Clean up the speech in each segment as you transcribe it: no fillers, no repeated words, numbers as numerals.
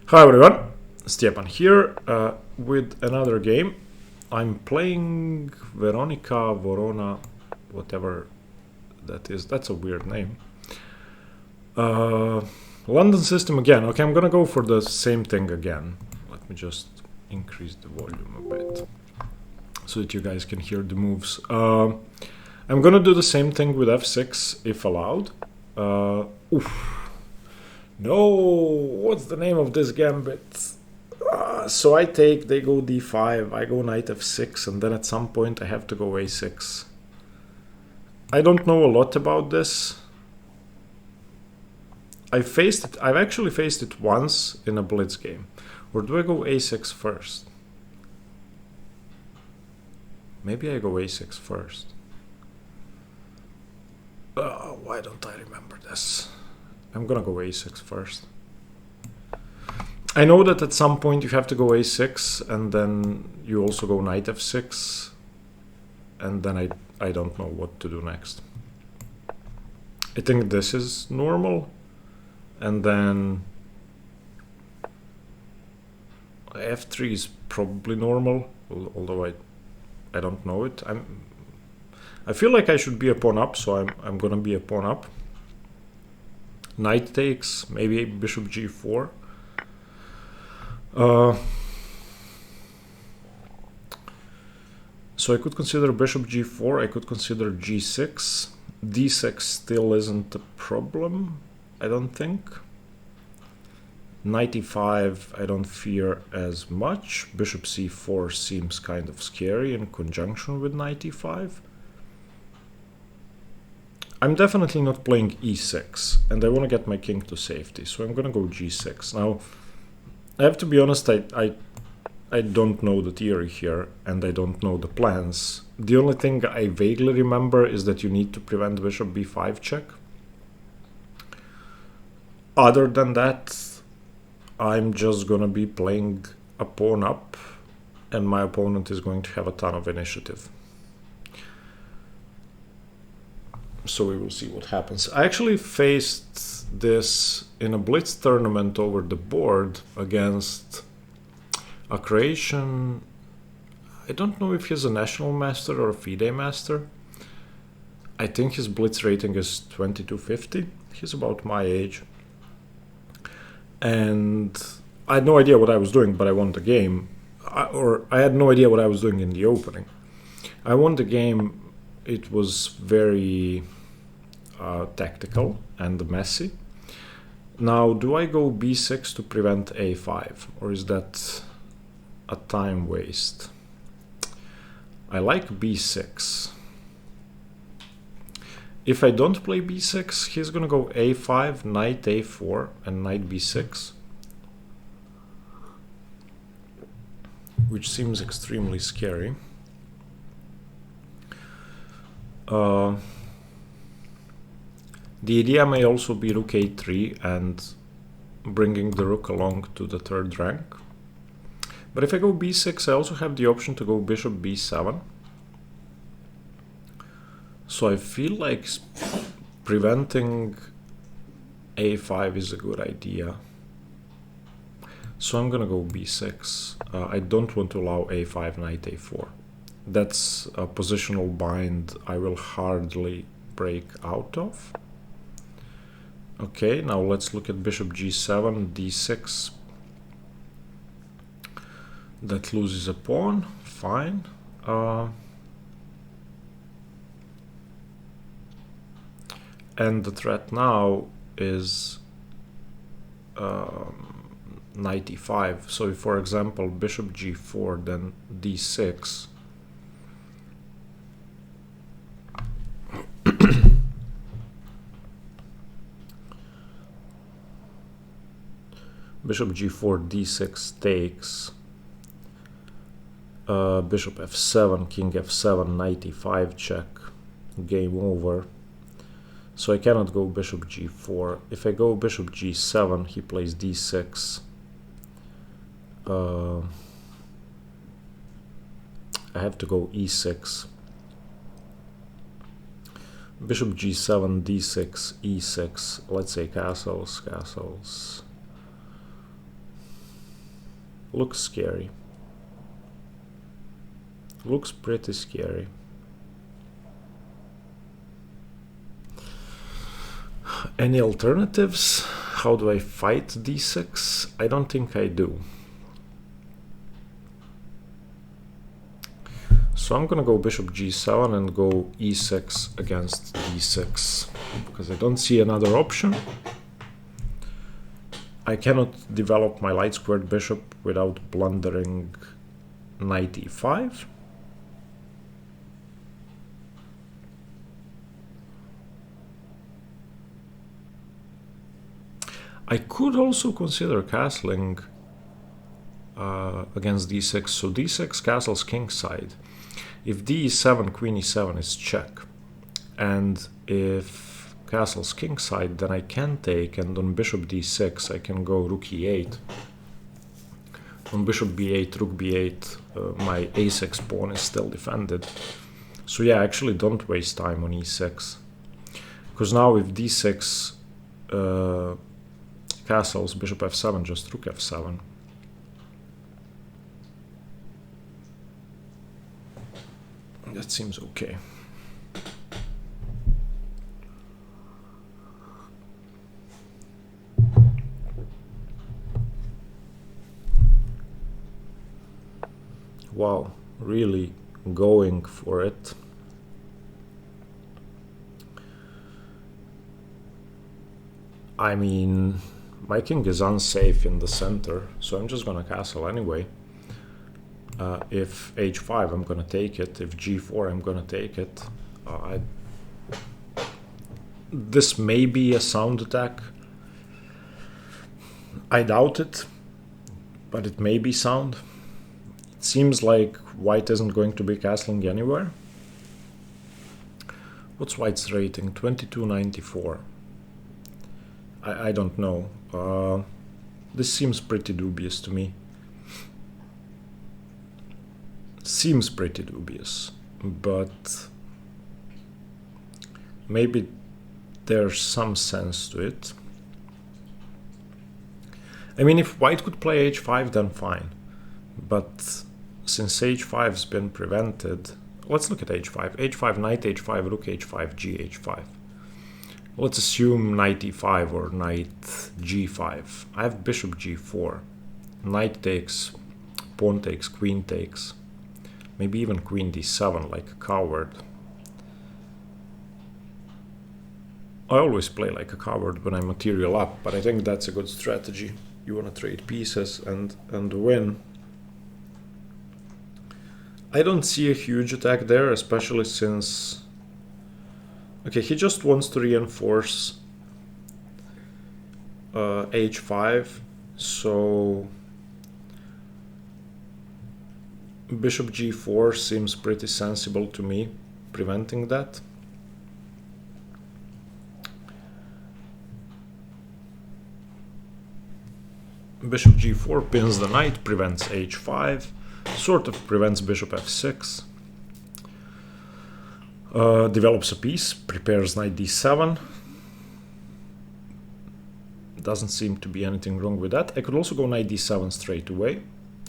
Hi everyone, Stepan here with another game. I'm playing Veronica, Vorona, whatever that is. That's a weird name. London system again. Okay, I'm gonna go for the same thing again. Let me just increase the volume a bit so that you guys can hear the moves. I'm gonna do the same thing with f6 if allowed. Oof. No, what's the name of this gambit? So I take, they go d5, I go knight f6, and then at some point I have to go a6. I don't know a lot about this. I've actually faced it once in a blitz game. Or do I go a6 first? Maybe I go a6 first. Why don't I remember this? I'm gonna go a6 first. I know that at some point you have to go a6 and then you also go knight f6, and then I don't know what to do next. I think this is normal, and then f3 is probably normal, although I don't know it. I feel like I should be a pawn up, so I'm gonna be a pawn up. Knight takes, maybe bishop g4. So I could consider bishop g4, I could consider g6. d6 still isn't a problem, I don't think. Knight e5 I don't fear as much. Bishop c4 seems kind of scary in conjunction with knight e5. I'm definitely not playing e6, and I want to get my king to safety, so I'm gonna go g6. Now, I have to be honest, I don't know the theory here, and I don't know the plans. The only thing I vaguely remember is that you need to prevent bishop b5 check. Other than that, I'm just gonna be playing a pawn up, and my opponent is going to have a ton of initiative. So we will see what happens. I actually faced this in a blitz tournament over the board against a Croatian. I don't know if he's a national master or a FIDE master. I think his blitz rating is 2250. He's about my age. And I had no idea what I was doing, but I won the game. I had no idea what I was doing in the opening. I won the game. It was very tactical and messy. Now, do I go b6 to prevent a5, or is that a time waste? I like b6. If I don't play b6, he's gonna go a5, knight a4, and knight b6, which seems extremely scary. The idea may also be rook a3 and bringing the rook along to the third rank. But if I go b6, I also have the option to go bishop b7. So I feel like preventing a5 is a good idea. So I'm gonna go b6. I don't want to allow a5, knight a4. That's a positional bind I will hardly break out of. Okay, now let's look at bishop g7, d6. That loses a pawn, fine. And the threat now is knight e5. So if, for example, bishop g4, then d6. Bishop g4, d6 takes. Bishop f7, king f7, knight e5 check. Game over. So I cannot go bishop g4. If I go bishop g7, he plays d6. I have to go e6. Bishop g7, d6, e6. Let's say castles, castles. Looks scary. Looks pretty scary. Any alternatives? How do I fight d6? I don't think I do. So I'm gonna go bishop g7 and go e6 against d6 because I don't see another option. I cannot develop my light squared bishop without blundering knight e5. I could also consider castling against d6. So d6 castles kingside. If d7, queen e7 is check, and if castles kingside, then I can take, and on bishop d6 I can go rook e8. On bishop b8, rook b8, my a6 pawn is still defended. So yeah, actually don't waste time on e6. Because now if d6 castles, bishop f7, just rook f7. That seems okay. Wow, really going for it. I mean, my king is unsafe in the center, so I'm just gonna castle anyway. If h5, I'm gonna take it. If g4, I'm gonna take it. This may be a sound attack. I doubt it, but it may be sound. It seems like white isn't going to be castling anywhere. What's white's rating? 2294. I don't know. This seems pretty dubious to me. Seems pretty dubious, but maybe there's some sense to it. I mean, if white could play h5, then fine. But since h5's been prevented, let's look at h5. h5, knight h5, rook h5, gh5. Let's assume knight e5 or knight g5. I have bishop g4. Knight takes, pawn takes, queen takes. Maybe even queen d7 like a coward. I always play like a coward when I material up, but I think that's a good strategy. You want to trade pieces and win. I don't see a huge attack there, especially since... Okay, he just wants to reinforce h5, so bishop g4 seems pretty sensible to me, preventing that. Bishop g4 pins the knight, prevents h5, sort of prevents bishop f6. Develops a piece, prepares knight d7. Doesn't seem to be anything wrong with that. I could also go knight d7 straight away,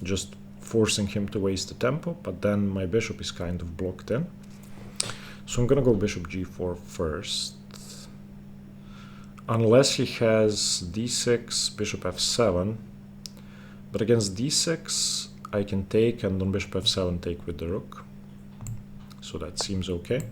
just forcing him to waste the tempo, but then my bishop is kind of blocked in. So I'm gonna go bishop g4 first. Unless he has d6, bishop f7. But against d6, I can take, and on bishop f7 take with the rook. So that seems okay.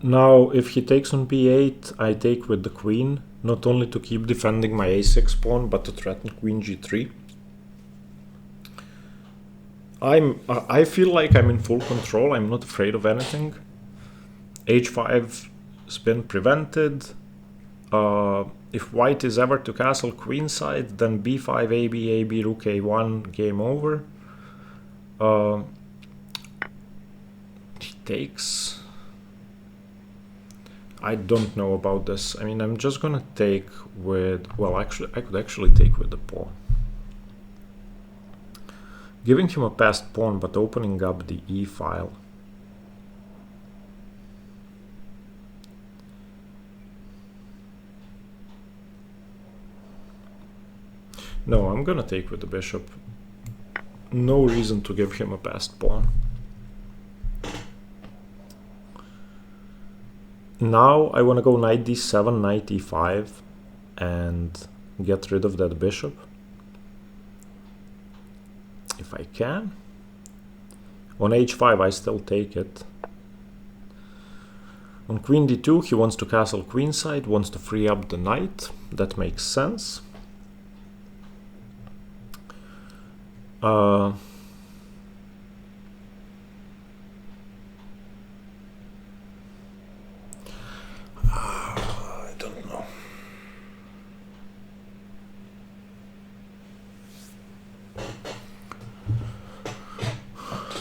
Now, if he takes on b8, I take with the queen, not only to keep defending my a6 pawn, but to threaten queen g3. I feel like I'm in full control. I'm not afraid of anything. h5 has been prevented. If white is ever to castle queenside, then b5, ab, rook a1, game over. He takes. I don't know about this. I mean, I'm just gonna take with... Well, actually, I could actually take with the pawn. Giving him a passed pawn, but opening up the e file. No, I'm gonna take with the bishop. No reason to give him a passed pawn. Now I want to go knight d7, knight e5, and get rid of that bishop. If I can. On h5 I still take it. On queen d2 he wants to castle queenside, wants to free up the knight. That makes sense. I don't know.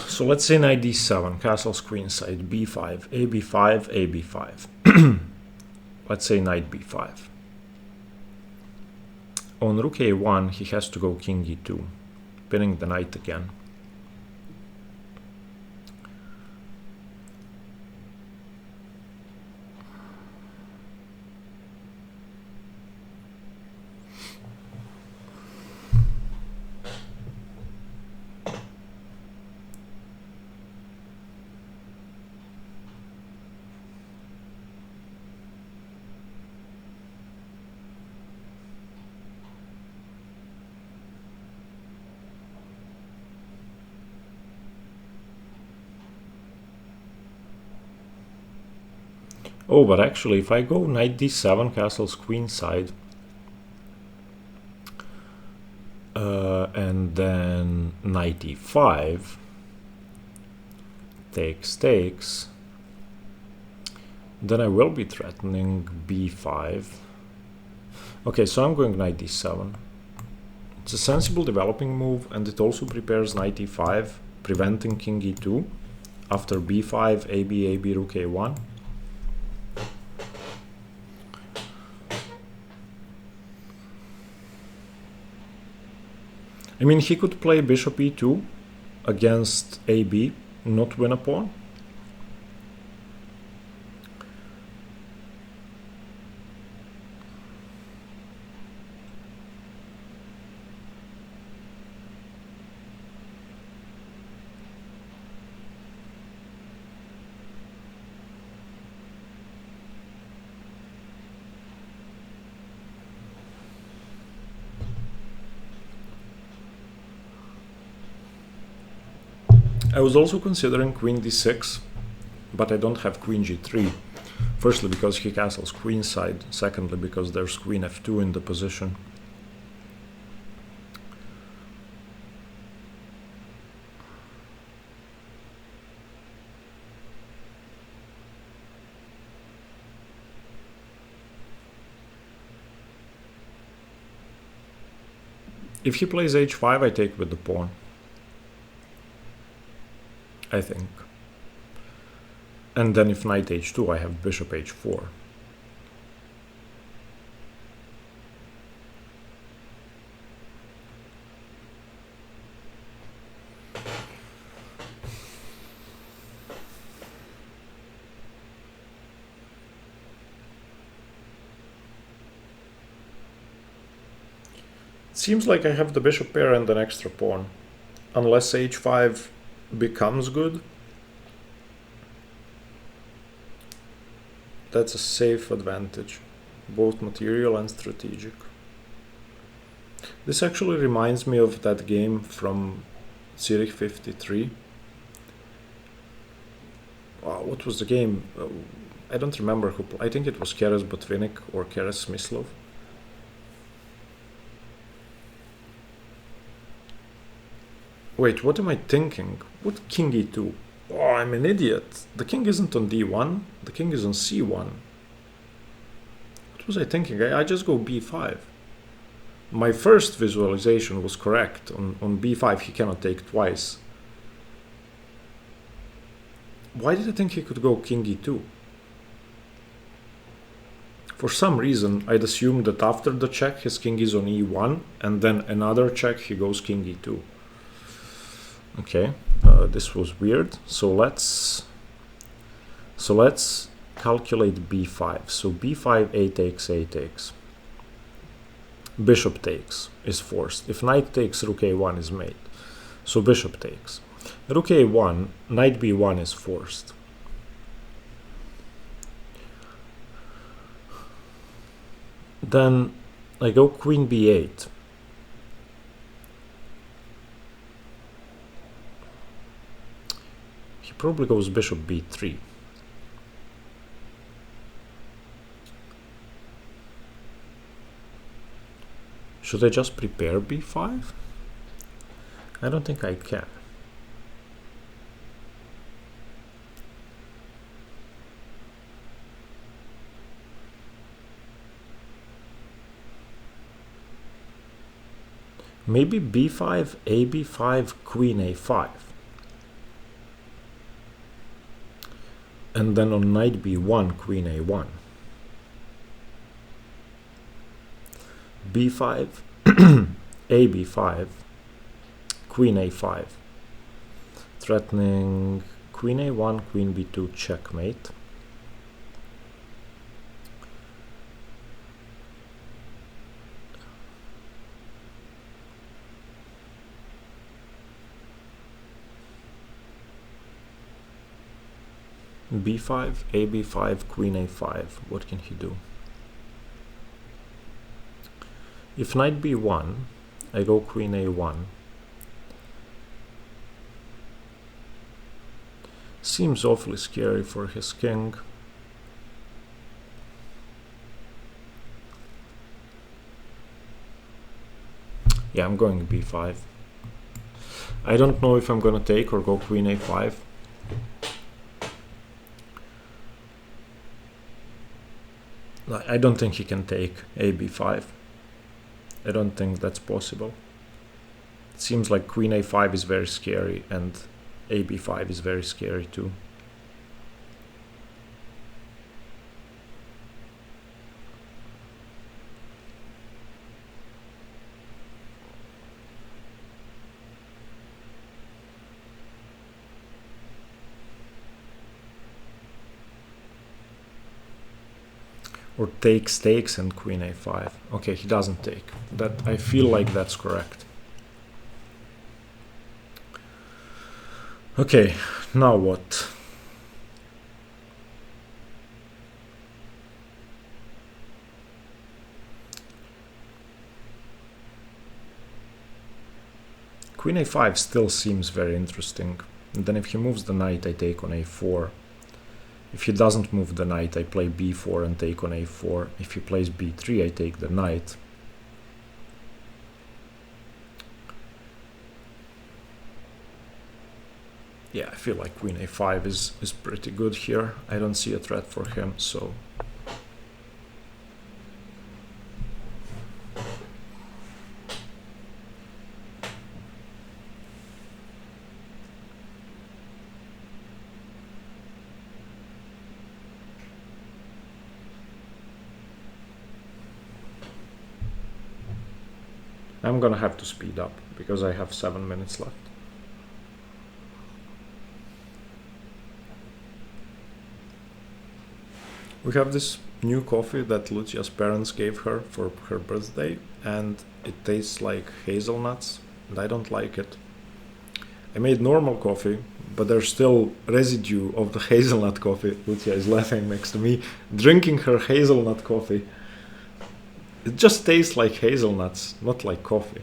So let's say knight d7, castles queenside, b5, ab5, ab5. Let's say knight b5. On rook a1 he has to go king e2, pinning the knight again. Oh, but actually, if I go knight d7, castles queenside, and then knight e5, takes, then I will be threatening b5. Okay, so I'm going knight d7. It's a sensible developing move, and it also prepares knight e5, preventing king e2 after b5, ab, rook a1. I mean, he could play bishop e2 against ab, not win a pawn. I was also considering queen d6, but I don't have queen g3. Firstly, because he castles queenside. Secondly, because there's queen f2 in the position. If he plays h5, I take with the pawn, I think. And then if knight h2, I have bishop h4. It seems like I have the bishop pair and an extra pawn. Unless h5 becomes good. That's a safe advantage, both material and strategic. This actually reminds me of that game from Zurich 53. What was the game? I don't remember who played. I think it was Keres Botvinnik or Keres Smyslov. Wait, what am I thinking? What king e2? Oh, I'm an idiot. The king isn't on d1, the king is on c1. What was I thinking? I just go b5. My first visualization was correct. On b5 he cannot take twice. Why did I think he could go king e2? For some reason, I'd assumed that after the check his king is on e1, and then another check he goes king e2. Okay, this was weird. So let's calculate b5. So b5, a takes. bishop takes is forced. If knight takes, rook a1 is mate. So bishop takes. Rook a1, knight b1 is forced. Then I go queen b8. He probably goes bishop b3. Should I just prepare b5? I don't think I can. Maybe b5, ab5, queen a5. And then on knight b1, queen a1. b5, ab5, queen a5. Threatening queen a1, queen b2, checkmate. b5, ab5, queen a5. What can he do? If knight b1, I go queen a1. Seems awfully scary for his king. Yeah, I'm going b5. I don't know if I'm gonna take or go queen a5. I don't think he can take ab5. I don't think that's possible. It seems like queen a5 is very scary and ab5 is very scary too. Or takes and queen a5. Okay, he doesn't take. That I feel like that's correct. Okay, now what? Queen a5 still seems very interesting. And then if he moves the knight, I take on a4. If he doesn't move the knight, I play b4 and take on a4. If he plays b3, I take the knight. Yeah, I feel like queen a5 is pretty good here. I don't see a threat for him, so... I'm gonna have to speed up, because I have 7 minutes left. We have this new coffee that Lucia's parents gave her for her birthday, and it tastes like hazelnuts, and I don't like it. I made normal coffee, but there's still residue of the hazelnut coffee. Lucia is laughing next to me, drinking her hazelnut coffee. It just tastes like hazelnuts, not like coffee.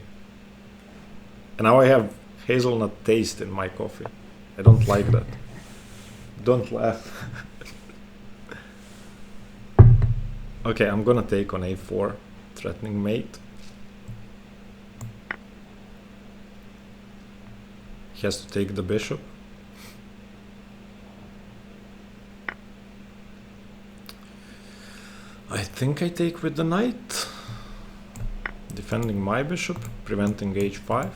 And now I have hazelnut taste in my coffee. I don't like that. Don't laugh. Okay, I'm gonna take on a4, threatening mate. He has to take the bishop. I think I take with the knight, defending my bishop, preventing h5.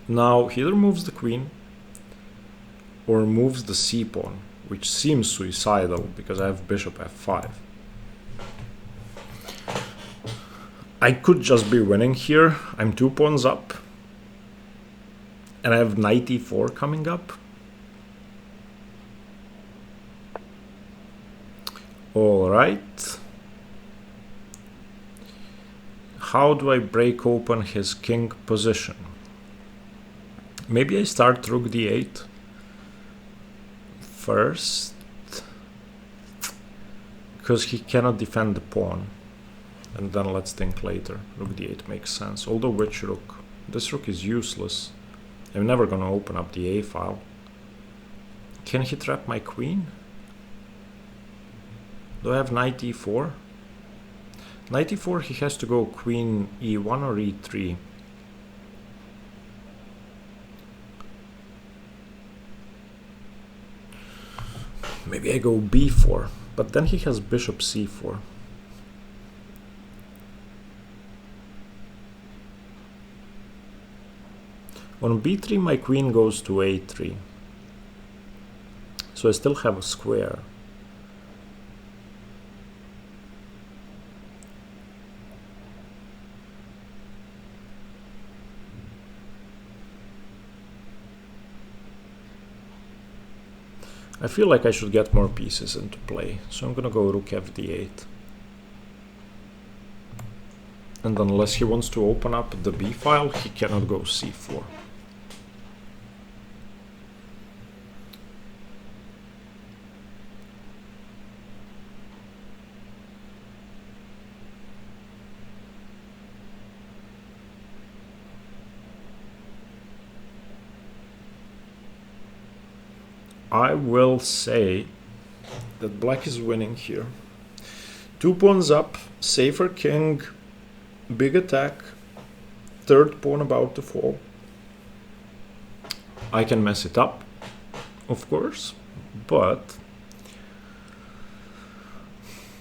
Now he either moves the queen or moves the c-pawn, which seems suicidal because I have bishop f5. I could just be winning here. I'm 2 pawns up, and I have knight e4 coming up. All right. how do I break open his king position? Maybe I start rook d8 first, because he cannot defend the pawn. And then let's think later. Rook d8 makes sense. Although which rook? This rook is useless. I'm never gonna open up the a file. Can he trap my queen? Do I have knight e4? Knight e4, he has to go queen e1 or e3. Maybe I go b4, but then he has bishop c4. On b3 my queen goes to a3. So I still have a square. I feel like I should get more pieces into play, so I'm gonna go rook fd8. And unless he wants to open up the b file, he cannot go c4. I will say that black is winning here. 2 pawns up, safer king, big attack, third pawn about to fall. I can mess it up, of course, but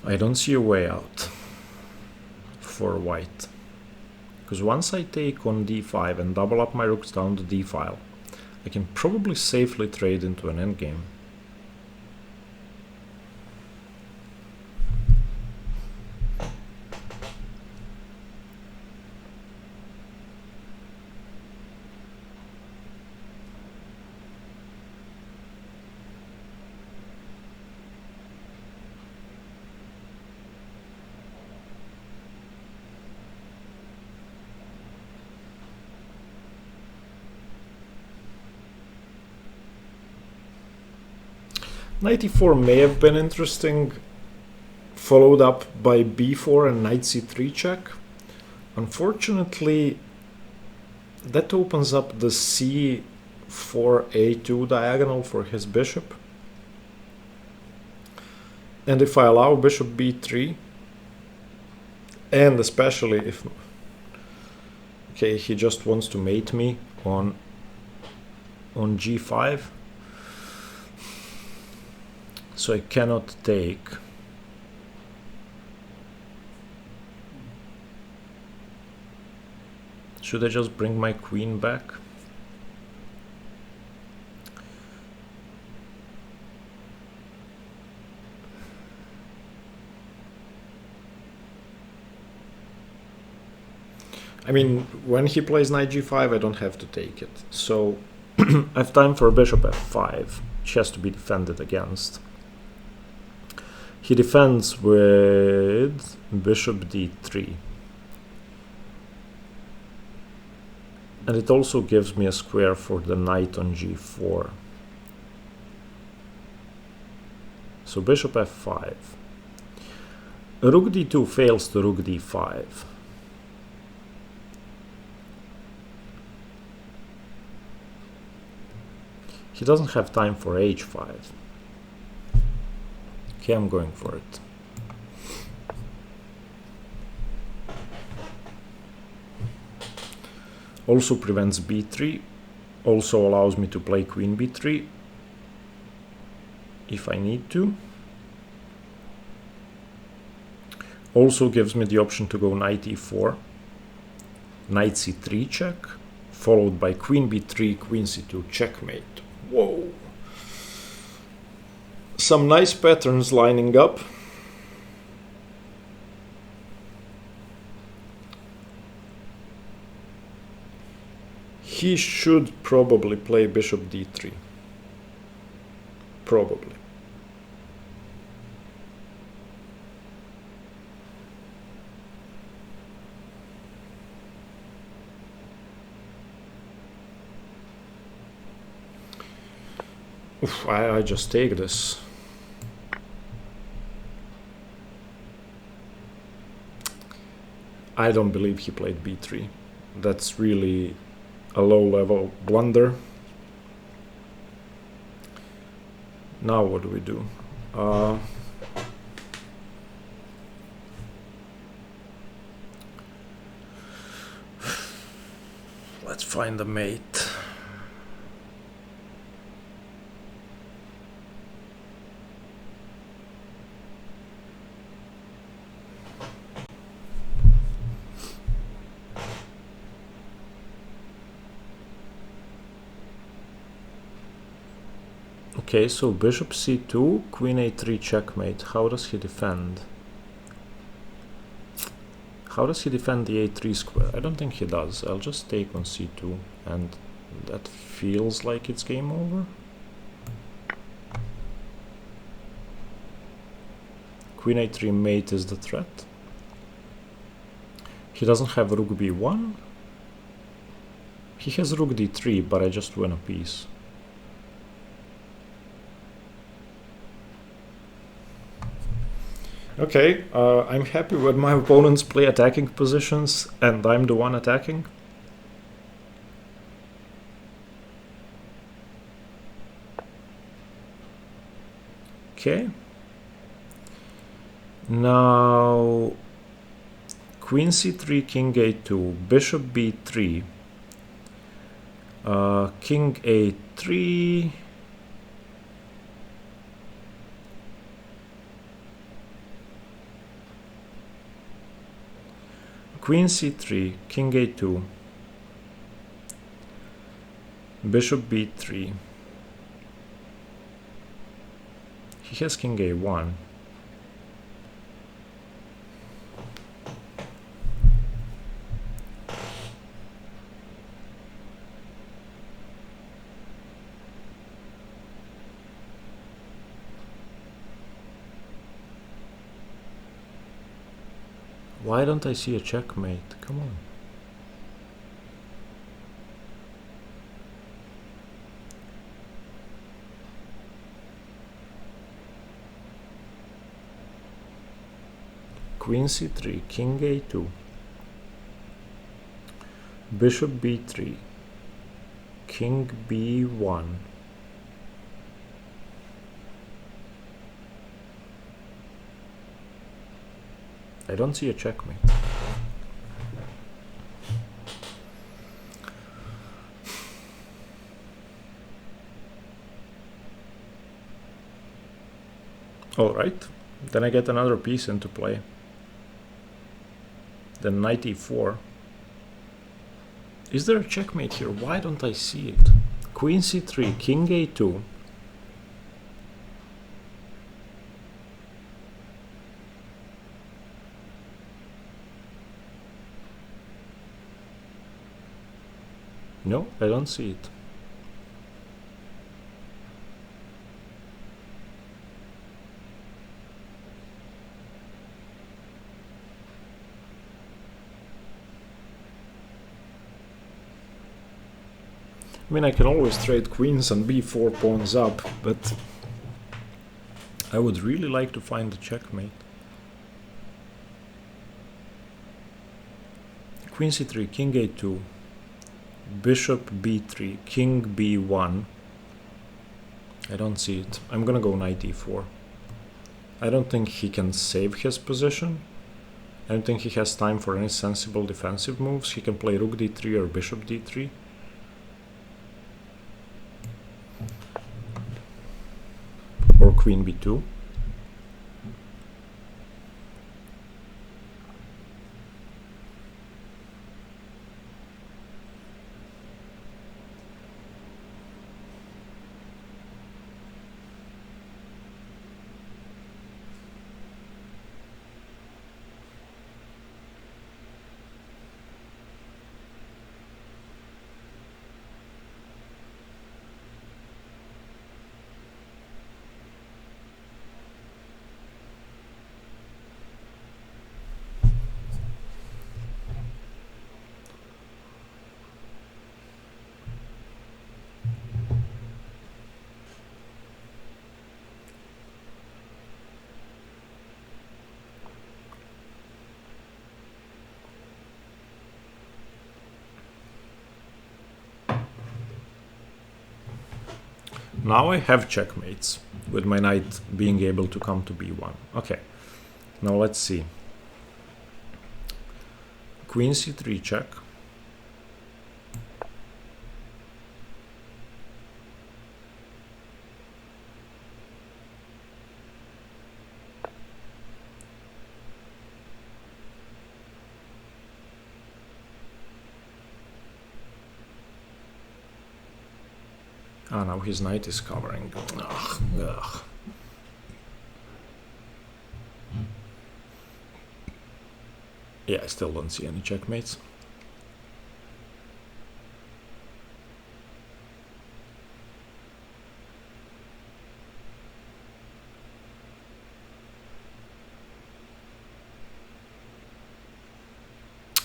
I don't see a way out for white. Because once I take on d5 and double up my rooks down the d file, I can probably safely trade into an endgame. Knight e4 may have been interesting, followed up by b4 and knight c3 check. Unfortunately, that opens up the c4a2 diagonal for his bishop. And if I allow bishop b3, and especially if, okay, he just wants to mate me on g5, so I cannot take. Should I just bring my queen back? I mean, when he plays knight g5, I don't have to take it. So I have time for bishop f5, which has to be defended against. He defends with bishop d3. And it also gives me a square for the knight on g4. So bishop f5. Rook d2 fails to rook d5. He doesn't have time for h5. Okay, I'm going for it. Also prevents b3. Also allows me to play queen b3 if I need to. Also gives me the option to go knight e4, knight c3 check, followed by queen b3, queen c2 checkmate. Whoa! Some nice patterns lining up. He should probably play bishop d3. Probably. Oof, I just take this. I don't believe he played b3. That's really a low-level blunder. Now what do we do? Let's find the mate. Okay, so bishop c2, queen a3 checkmate. How does he defend? How does he defend the a3 square? I don't think he does. I'll just take on c2, and that feels like it's game over. Queen a3 mate is the threat. He doesn't have rook b1. He has rook d3, but I just win a piece. Okay, I'm happy when my opponents play attacking positions and I'm the one attacking. Okay. Now, queen c3, king a2, bishop b3, king a3, queen c3, king a2, bishop b3. He has king a1. Why don't I see a checkmate? Come on. Queen c3, king a2, bishop b3, king b1. I don't see a checkmate. Alright, then I get another piece into play. Then knight e4. Is there a checkmate here? Why don't I see it? Queen c3, king a2. No, I don't see it. I mean, I can always trade queens and b4 pawns up, but I would really like to find the checkmate. Queen c3, king a2, bishop b3, king b1. I don't see it. I'm gonna go knight e4. I don't think he can save his position. I don't think he has time for any sensible defensive moves. He can play rook d3 or bishop d3. Or queen b2. Now I have checkmates, with my knight being able to come to b1. Okay, now let's see. Queen c3 check. Ah, now his knight is covering. Ugh, ugh. Yeah, I still don't see any checkmates.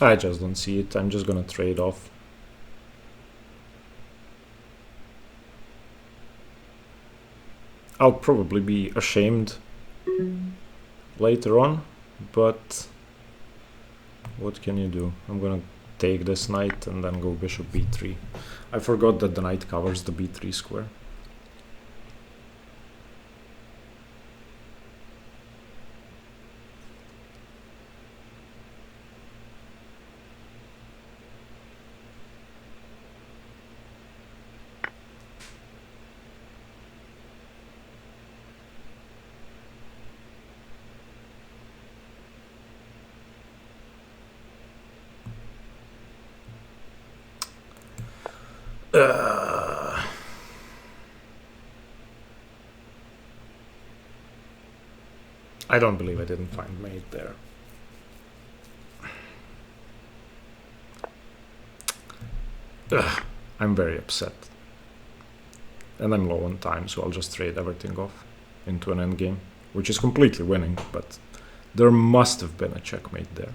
I just don't see it. I'm just gonna trade off. I'll probably be ashamed later on, but what can you do? I'm gonna take this knight and then go bishop b3. I forgot that the knight covers the b3 square. I don't believe I didn't find mate there. I'm very upset. And I'm low on time, so I'll just trade everything off into an endgame, which is completely winning, but there must have been a checkmate there.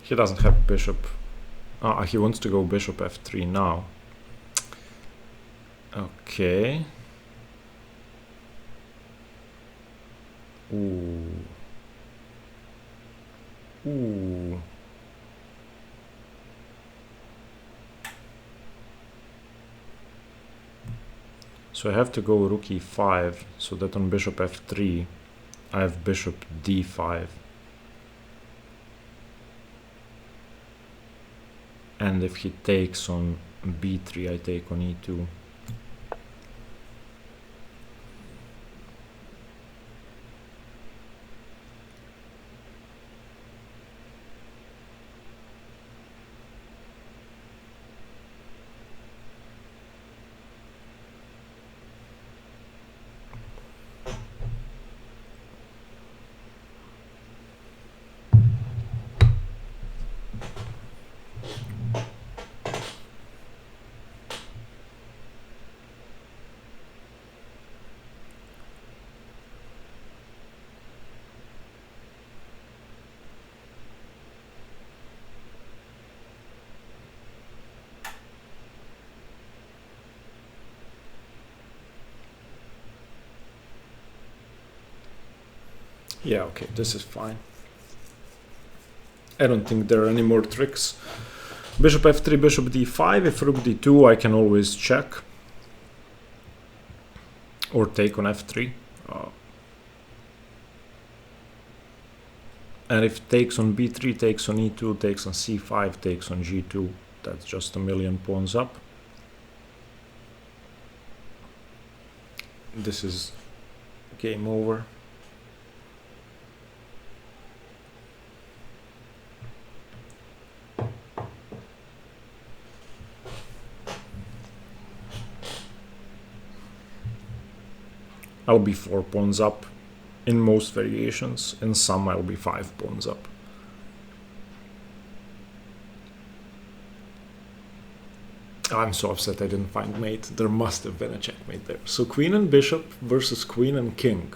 He doesn't have bishop. Ah, he wants to go bishop f3 now. Okay. Ooh. Ooh. So I have to go rook e5, so that on bishop f3 I have bishop d5. And if he takes on b3, I take on e2. Yeah, okay, this is fine. I don't think there are any more tricks. Bishop f3, bishop d5. If rook d2, I can always check. Or take on f3. And if takes on b3, takes on e2, takes on c5, takes on g2, that's just a million pawns up. This is game over. I'll be 4 pawns up in most variations. In some, I'll be 5 pawns up. I'm so upset I didn't find mate. There must have been a checkmate there. So queen and bishop versus queen and king.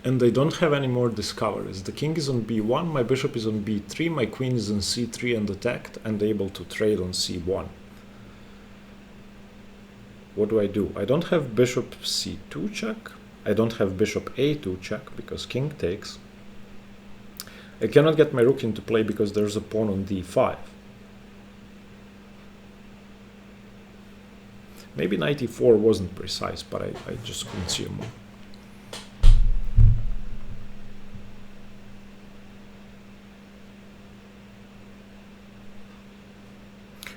And they don't have any more discoveries. The king is on b1, my bishop is on b3, my queen is on c3 and attacked, and able to trade on c1. What do? I don't have bishop c2 check. I don't have bishop a2 check because king takes. I cannot get my rook into play because there's a pawn on d5. Maybe knight e4 wasn't precise, but I just couldn't see a move.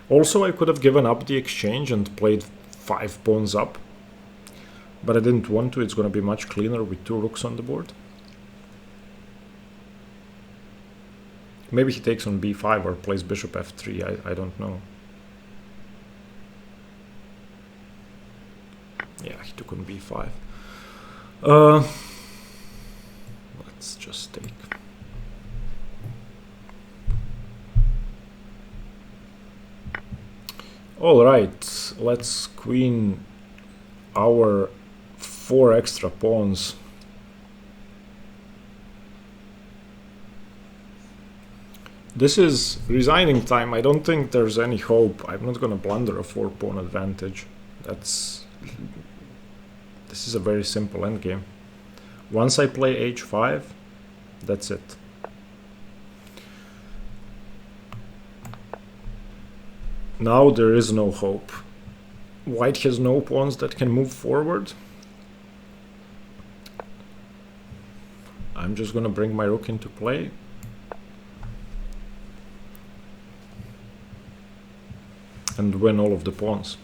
Also, I could have given up the exchange and played 5 pawns up, but I didn't want to. It's going to be much cleaner with 2 rooks on the board. Maybe he takes on b5 or plays bishop f3, I don't know. Yeah, he took on b5. Let's just take. All right, let's queen our 4 extra pawns. This is resigning time. I don't think there's any hope. I'm not going to blunder a 4-pawn advantage. This is a very simple endgame. Once I play h5, that's it. Now there is no hope. White has no pawns that can move forward. I'm just gonna bring my rook into play. And win all of the pawns.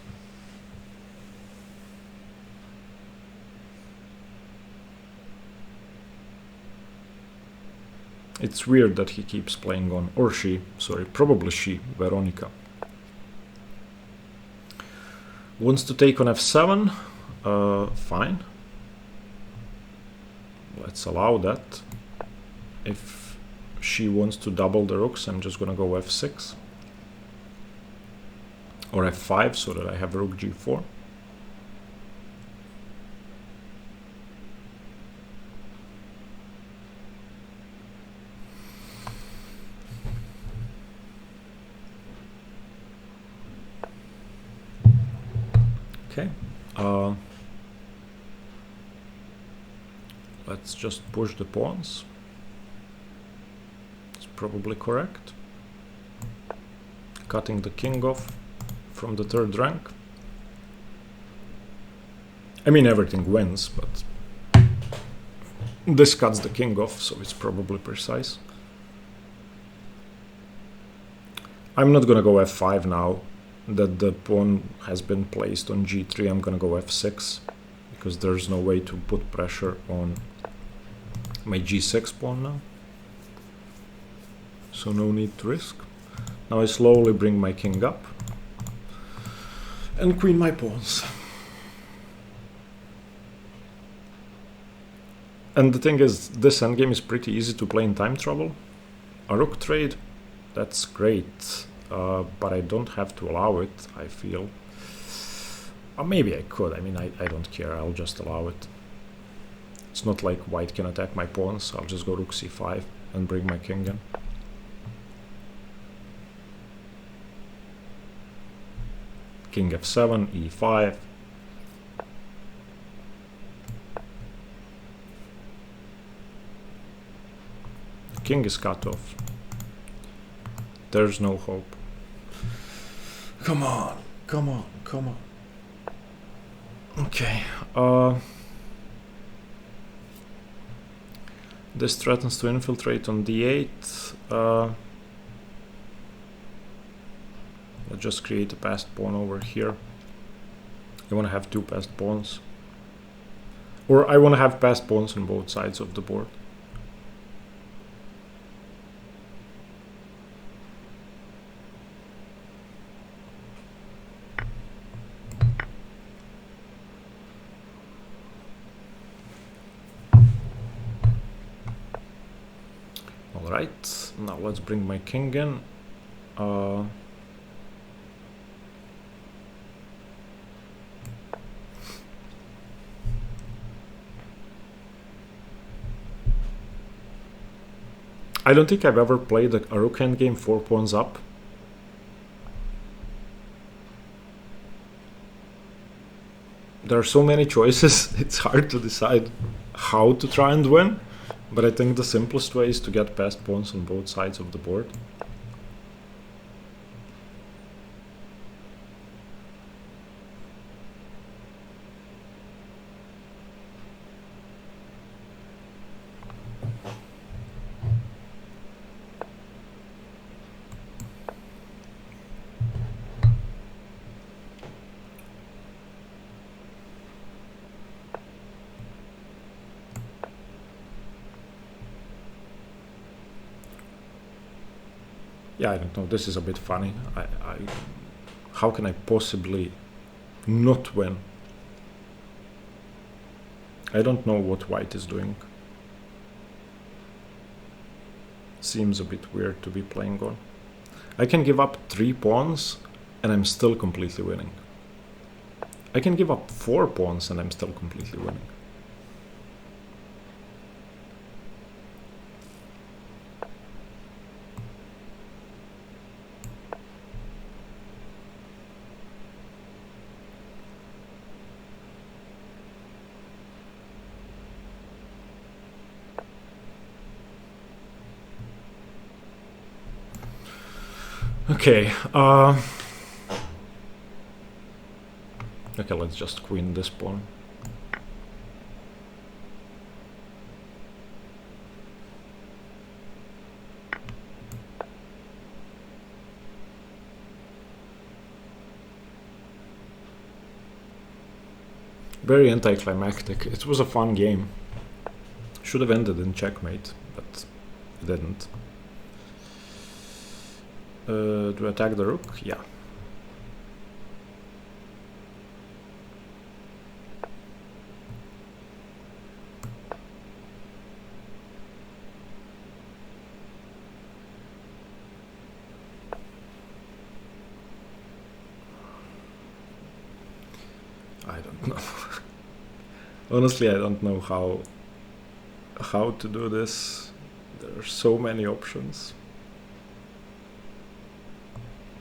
It's weird that he keeps playing on, or she, sorry, probably she, Veronica. Wants to take on f7, fine. Let's allow that. If she wants to double the rooks, I'm just gonna go f6. Or f5, so that I have rook g4. Okay, let's just push the pawns. It's probably correct. Cutting the king off from the 3rd rank. I mean, everything wins, but this cuts the king off, so it's probably precise. I'm not gonna go f5 now that the pawn has been placed on g3. I'm gonna go f6 because there's no way to put pressure on my g6 pawn now, so no need to risk. Now I slowly bring my king up and queen my pawns. And the thing is, this endgame is pretty easy to play in time trouble. A rook trade, that's great. But I don't have to allow it, I feel. Or maybe I could. I mean, I don't care. I'll just allow it. It's not like white can attack my pawns. So I'll just go rook c5 and bring my king in. King f7, e5. The king is cut off. There's no hope. Come on, come on, come on. Okay. This threatens to infiltrate on d8. Let's just create a passed pawn over here. I want to have 2 passed pawns. Or I want to have passed pawns on both sides of the board. Alright, now let's bring my king in. I don't think I've ever played a rook endgame 4 pawns up. There are so many choices, it's hard to decide how to try and win, but I think the simplest way is to get passed pawns on both sides of the board. Yeah, I don't know, this is a bit funny. How can I possibly not win? I don't know what white is doing. Seems a bit weird to be playing on. I can give up 3 pawns and I'm still completely winning. I can give up 4 pawns and I'm still completely winning. Okay, okay, let's just queen this pawn. Very anticlimactic. It was a fun game. Should have ended in checkmate, but it didn't. Do I attack the rook? Yeah. I don't know. Honestly, I don't know how to do this. There are so many options.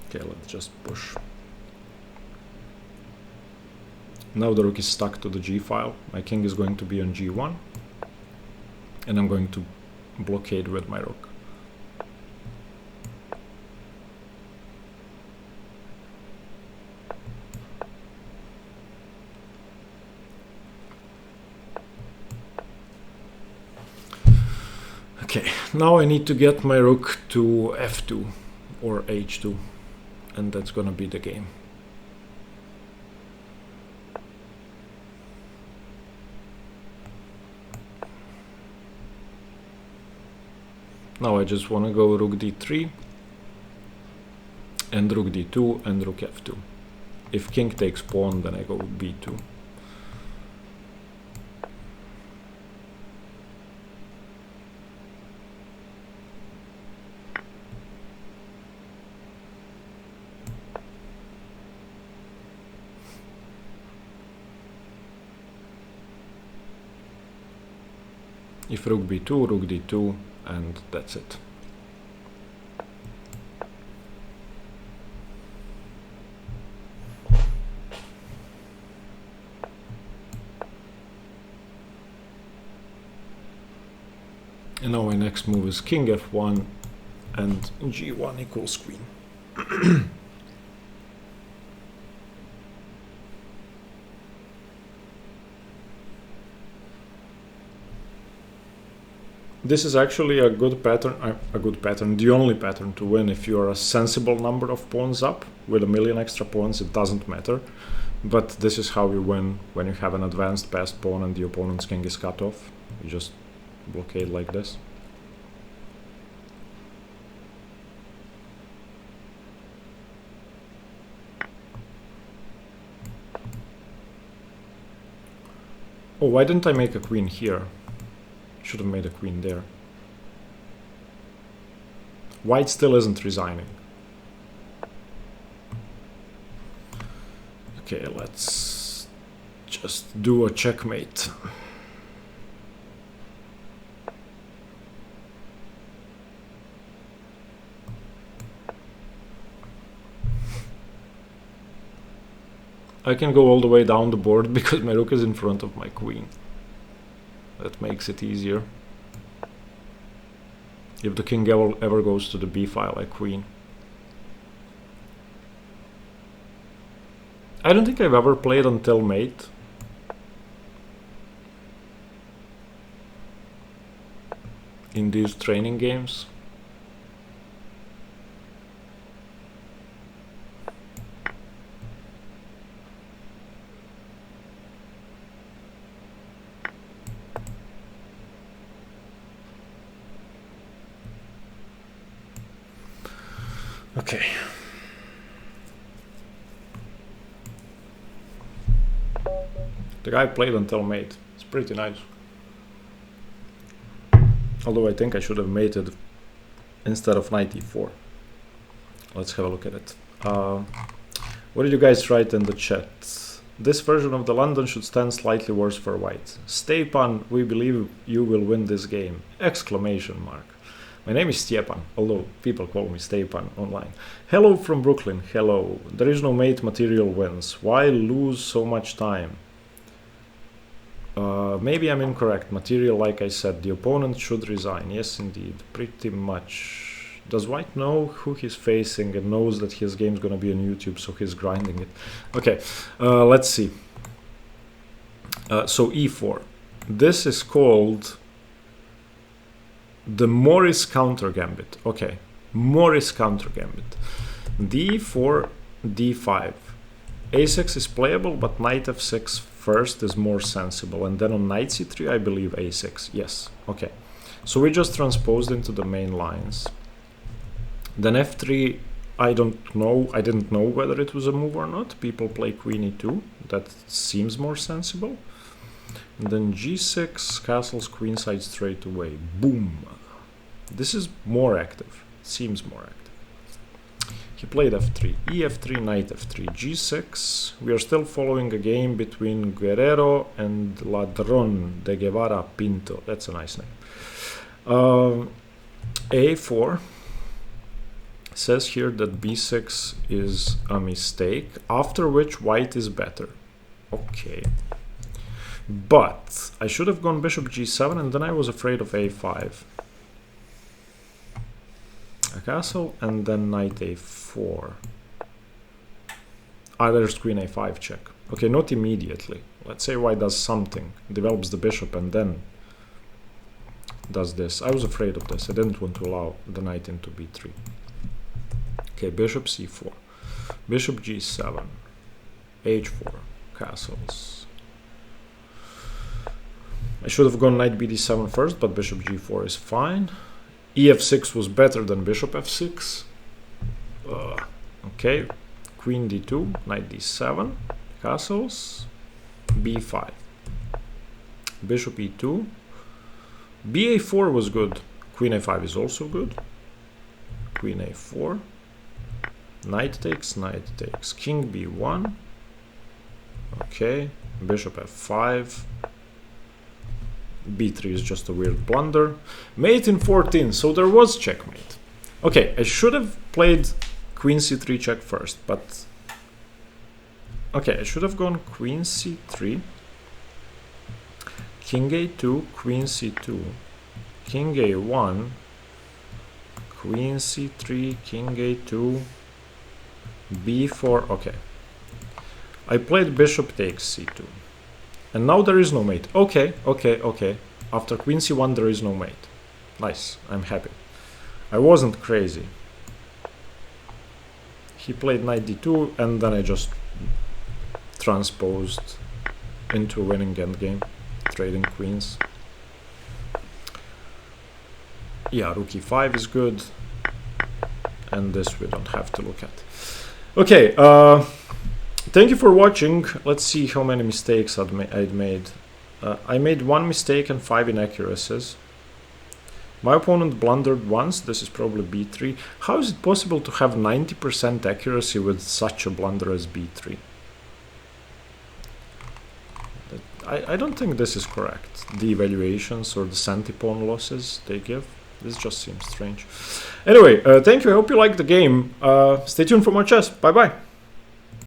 Okay, let's just push. Now the rook is stuck to the g file. My king is going to be on g1. And I'm going to blockade with my rook. Okay, now I need to get my rook to f2 or h2. And that's gonna be the game. Now I just want to go rook d3 and rook d2 and rook f2. If king takes pawn, then I go b2. If rook b2, rook d2, and that's it. And now my next move is king f1 and g1 equals queen. This is actually a good pattern, the only pattern to win if you are a sensible number of pawns up. With a million extra pawns, it doesn't matter. But this is how you win when you have an advanced passed pawn and the opponent's king is cut off. You just blockade like this. Oh, why didn't I make a queen here? Should have made a queen there. White still isn't resigning. Okay, let's just do a checkmate. I can go all the way down the board because my rook is in front of my queen. That makes it easier. If the king ever goes to the b file, I queen. I don't think I've ever played until mate. In these training games. Okay. The guy played until mate. It's pretty nice. Although I think I should have mated instead of knight e4. Let's have a look at it. What did you guys write in the chat? This version of the London should stand slightly worse for white. Stepan, we believe you will win this game! Exclamation mark. My name is Stepan, although people call me Stepan online. Hello from Brooklyn, hello. There is no mate, material wins. Why lose so much time? Maybe I'm incorrect. Material, like I said, the opponent should resign. Yes, indeed, pretty much. Does white know who he's facing and knows that his game's gonna be on YouTube, so he's grinding it? Okay, let's see. So e4. This is called the Morris Countergambit. Okay, Morris Countergambit. d4, d5. a6 is playable, but knight f6 first is more sensible, and then on knight c3 I believe a6. Yes, okay. So we just transposed into the main lines. Then f3, I don't know, I didn't know whether it was a move or not. People play queen e2, that seems more sensible. And then g6, castles queenside straight away. Boom. This is more active, seems more active. He played f3, ef3, knight f3, g6. We are still following a game between Guerrero and Ladron de Guevara Pinto. That's a nice name. a4 says here that b6 is a mistake, after which white is better. Okay. But I should have gone bishop g7, and then I was afraid of a5. A castle, and then knight a4. There's queen a5 check. Okay, not immediately. Let's say white does something, develops the bishop, and then does this. I was afraid of this. I didn't want to allow the knight into b3. Okay, bishop c4. Bishop g7. h4. Castles. I should have gone knight bd7 first, but bishop g4 is fine. ef6 was better than bishop f6. Okay, queen d2, knight d7, castles, b5, bishop e2, ba4 was good, queen a5 is also good, queen a4, knight takes, king b1, okay, bishop f5, b3 is just a weird blunder. Mate in 14, so there was checkmate. Okay, I should have played queen c3 check first, but okay, I should have gone queen c3, king a2, queen c2, king a1, queen c3, king a2, b4. Okay, I played bishop takes c2. And now there is no mate. Okay. After queen c1 there is no mate. Nice, I'm happy. I wasn't crazy. He played knight d2, and then I just transposed into a winning endgame, trading queens. Yeah, rook e5 is good. And this we don't have to look at. Okay, thank you for watching. Let's see how many mistakes I'd made. I made 1 mistake and 5 inaccuracies. My opponent blundered once. This is probably b3. How is it possible to have 90% accuracy with such a blunder as b3? I don't think this is correct. The evaluations or the centipawn losses they give. This just seems strange. Anyway, thank you. I hope you liked the game. Stay tuned for more chess. Bye-bye.